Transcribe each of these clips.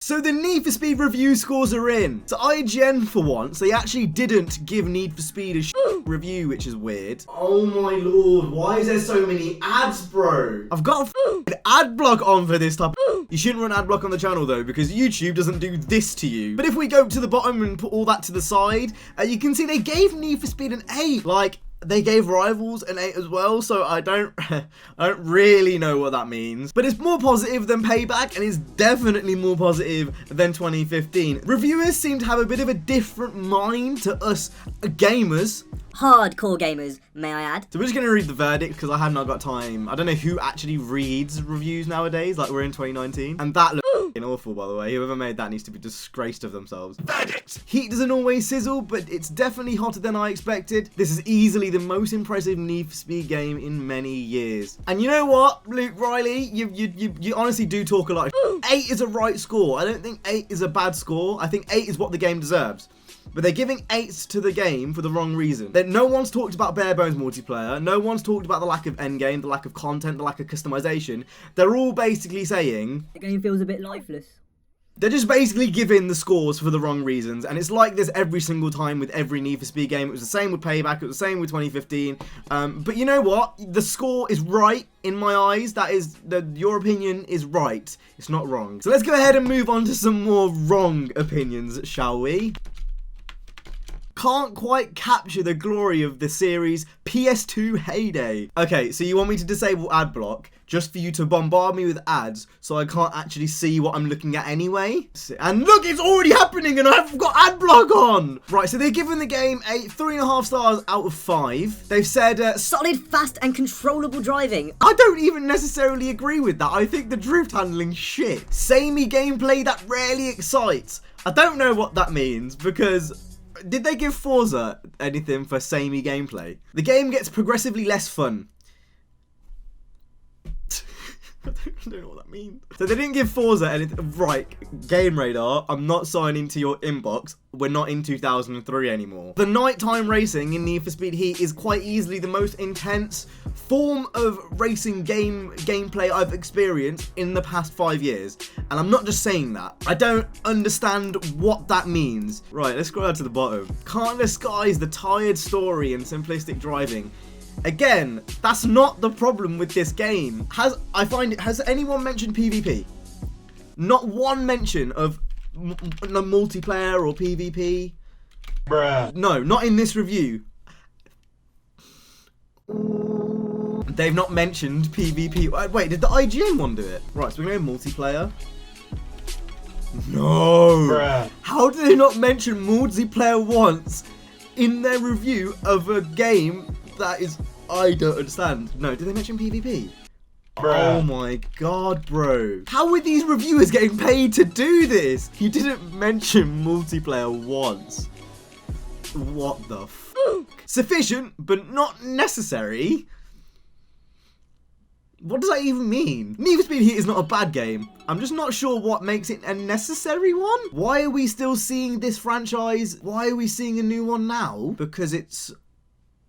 So the Need for Speed review scores are in. So IGN, for once, they actually didn't give Need for Speed a review, which is weird. Oh my lord, why is there so many ads, bro? I've got an ad block on for this type. You shouldn't run ad block on the channel though, because YouTube doesn't do this to you. But if we go to the bottom and put all that to the side, you can see they gave Need for Speed an 8. Like, they gave Rivals an 8 as well, so I don't really know what that means. But it's more positive than Payback, and it's definitely more positive than 2015. Reviewers seem to have a bit of a different mind to us gamers. Hardcore gamers, may I add. So we're just going to read the verdict, because I have not got time. I don't know who actually reads reviews nowadays, like we're in 2019. And that looks awful, by the way. Whoever made that needs to be disgraced of themselves. Verdict! Heat doesn't always sizzle, but it's definitely hotter than I expected. This is easily the most impressive Need for Speed game in many years. And you know what, Luke Riley? You honestly do talk a lot. 8 is a right score. I don't think 8 is a bad score. I think 8 is what the game deserves. But they're giving 8s to the game for the wrong reason. No one's talked about bare bones multiplayer. No one's talked about the lack of endgame, the lack of content, the lack of customization. They're all basically saying The game feels a bit lifeless. They're just basically giving the scores for the wrong reasons. And it's like this every single time with every Need for Speed game. It was the same with Payback. It was the same with 2015. But you know what? The score is right in my eyes. That is, your opinion is right. It's not wrong. So let's go ahead and move on to some more wrong opinions, shall we? Can't quite capture the glory of the series PS2 heyday. Okay, so you want me to disable ad block just for you to bombard me with ads so I can't actually see what I'm looking at anyway? And look, it's already happening and I've got ad block on! Right, so they've given the game 3.5 stars out of 5. They've said, solid, fast and controllable driving. I don't even necessarily agree with that. I think the drift handling's shit. Samey gameplay that rarely excites. I don't know what that means because... Did they give Forza anything for samey gameplay? The game gets progressively less fun. I don't know what that means. So they didn't give Forza anything. Right, Game Radar, I'm not signing to your inbox. We're not in 2003 anymore. The nighttime racing in Need for Speed Heat is quite easily the most intense form of racing gameplay I've experienced in the past 5 years. And I'm not just saying that. I don't understand what that means. Right, let's scroll down to the bottom. Can't disguise the tired story and simplistic driving. Again, that's not the problem with this game. Has anyone mentioned PvP? Not one mention of multiplayer or PvP. Bruh. No, not in this review. They've not mentioned PvP. Wait, did the IGN one do it? Right, so we're going to multiplayer. No. Bruh. How did they not mention multiplayer once in their review of a game that is... I don't understand. No, did they mention PvP? Bruh. Oh my god, bro. How are these reviewers getting paid to do this? You didn't mention multiplayer once. What the fuck? Sufficient, but not necessary? What does that even mean? Need for Speed Heat is not a bad game. I'm just not sure what makes it a necessary one. Why are we still seeing this franchise? Why are we seeing a new one now? Because it's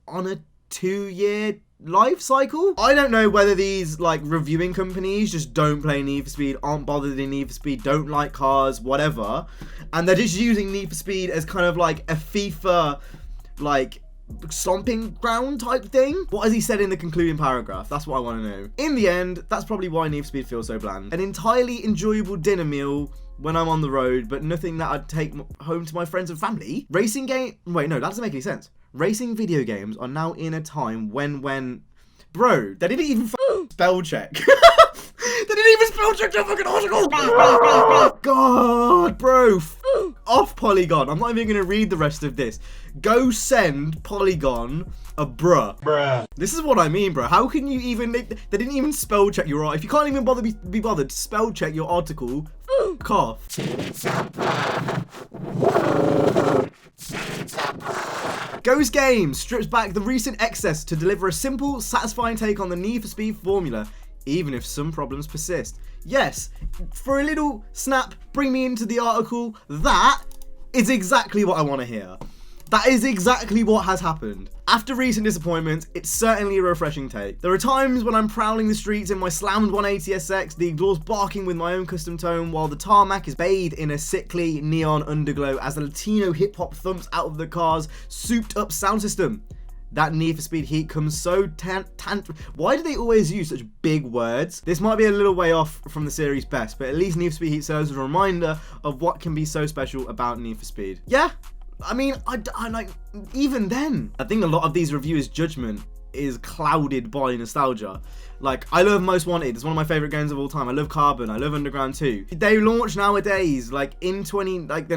on a 2-year life cycle? I don't know whether these like reviewing companies just don't play Need for Speed, aren't bothered in Need for Speed, don't like cars, whatever, and they're just using Need for Speed as kind of like a FIFA like stomping ground type thing. What has he said in the concluding paragraph? That's what I want to know. In the end, that's probably why Need for Speed feels so bland. An entirely enjoyable dinner meal when I'm on the road, but nothing that I'd take home to my friends and family. Racing game... Wait, no, that doesn't make any sense. Racing video games are now in a time when... Bro, they didn't even spell check. They didn't even spell check the fucking article. God, bro. Off Polygon. I'm not even going to read the rest of this. Go send Polygon a bruh. This is what I mean, bro. How can you even... They didn't even spell check your... If you can't even be bothered to spell check your article, cough. Ghost Games strips back the recent excess to deliver a simple, satisfying take on the Need for Speed formula, even if some problems persist. Yes, for a little snap, bring me into the article. That is exactly what I want to hear. That is exactly what has happened. After recent disappointments, it's certainly a refreshing take. There are times when I'm prowling the streets in my slammed 180SX, the exhaust barking with my own custom tone, while the tarmac is bathed in a sickly neon underglow as the Latino hip-hop thumps out of the car's souped-up sound system. That Need for Speed Heat comes so why do they always use such big words? This might be a little way off from the series' best, but at least Need for Speed Heat serves as a reminder of what can be so special about Need for Speed. Yeah, I mean, I like, even then, I think a lot of these reviewers' judgment is clouded by nostalgia. Like, I love Most Wanted, it's one of my favourite games of all time. I love Carbon, I love Underground 2. They launch nowadays, like in 20, like they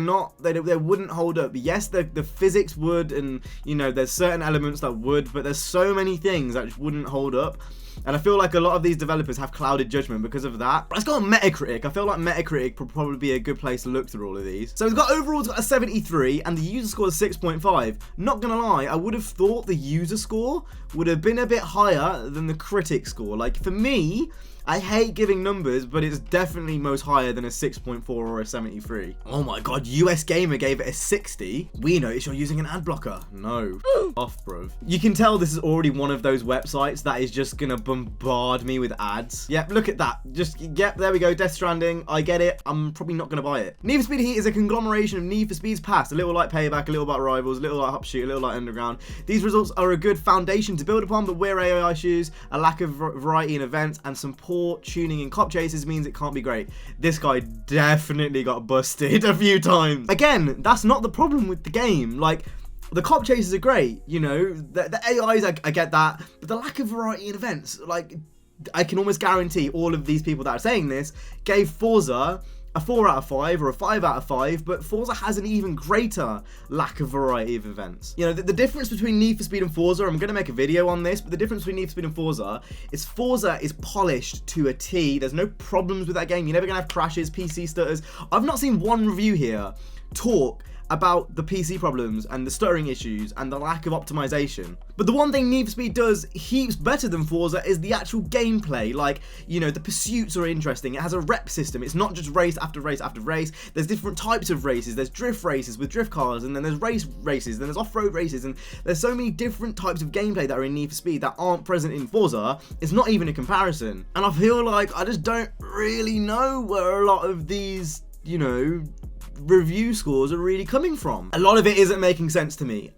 wouldn't hold up. Yes, the physics would, and you know, there's certain elements that would, but there's so many things that just wouldn't hold up. And I feel like a lot of these developers have clouded judgment because of that. Let's go on Metacritic. I feel like Metacritic would probably be a good place to look through all of these. So overall it's got a 73 and the user score is 6.5. Not gonna lie, I would have thought the user score would have been a bit higher than the critic score. Like, for me, I hate giving numbers, but it's definitely most higher than a 6.4 or a 73. Oh my god, US Gamer gave it a 60. We notice you're using an ad blocker. No. Off, bruv. You can tell this is already one of those websites that is just gonna bombard me with ads. Yep, look at that. Yep, there we go, Death Stranding. I get it. I'm probably not gonna buy it. Need for Speed Heat is a conglomeration of Need for Speed's past. A little like Payback, a little like Rivals, a little like Hop Shoot, a little like Underground. These results are a good foundation to build upon, but where AI issues, a lack of variety in events, and some poor tuning in cop chases means it can't be great. This guy definitely got busted a few times. Again, that's not the problem with the game. Like, the cop chases are great, you know, the AIs, I get that, but the lack of variety in events, like, I can almost guarantee all of these people that are saying this gave Forza a 4 out of 5 or a 5 out of 5, but Forza has an even greater lack of variety of events. You know, the difference between Need for Speed and Forza, I'm going to make a video on this, but the difference between Need for Speed and Forza is polished to a T. There's no problems with that game. You're never going to have crashes, PC stutters. I've not seen one review here talk about the PC problems and the stuttering issues and the lack of optimization. But the one thing Need for Speed does heaps better than Forza is the actual gameplay. Like, you know, the pursuits are interesting. It has a rep system. It's not just race after race after race. There's different types of races. There's drift races with drift cars, and then there's races, then there's off-road races, and there's so many different types of gameplay that are in Need for Speed that aren't present in Forza. It's not even a comparison. And I feel like I just don't really know where a lot of these, you know, review scores are really coming from. A lot of it isn't making sense to me.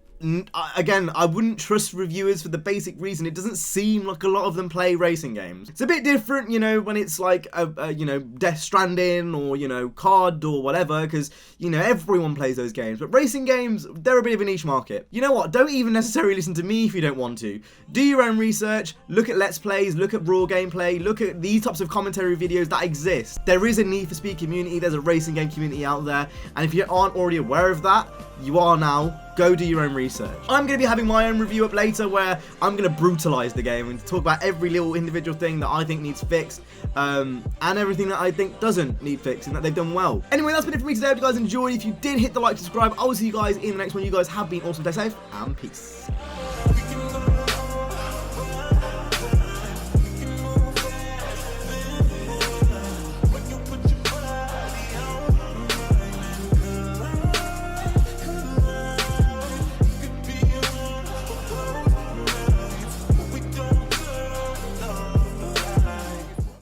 Again, I wouldn't trust reviewers for the basic reason it doesn't seem like a lot of them play racing games. It's a bit different, you know, when it's like you know, Death Stranding or, you know, COD or whatever, because, you know, everyone plays those games. But racing games, they're a bit of a niche market. You know what? Don't even necessarily listen to me if you don't want to. Do your own research, look at Let's Plays, look at raw gameplay, look at these types of commentary videos that exist. There is a Need for Speed community, there's a racing game community out there, and if you aren't already aware of that, you are now. Go do your own research. I'm going to be having my own review up later where I'm going to brutalize the game and talk about every little individual thing that I think needs fixed, and everything that I think doesn't need fixed and that they've done well. Anyway, that's been it for me today. I hope you guys enjoyed. If you did, hit the like, subscribe. I will see you guys in the next one. You guys have been awesome. Stay safe and peace.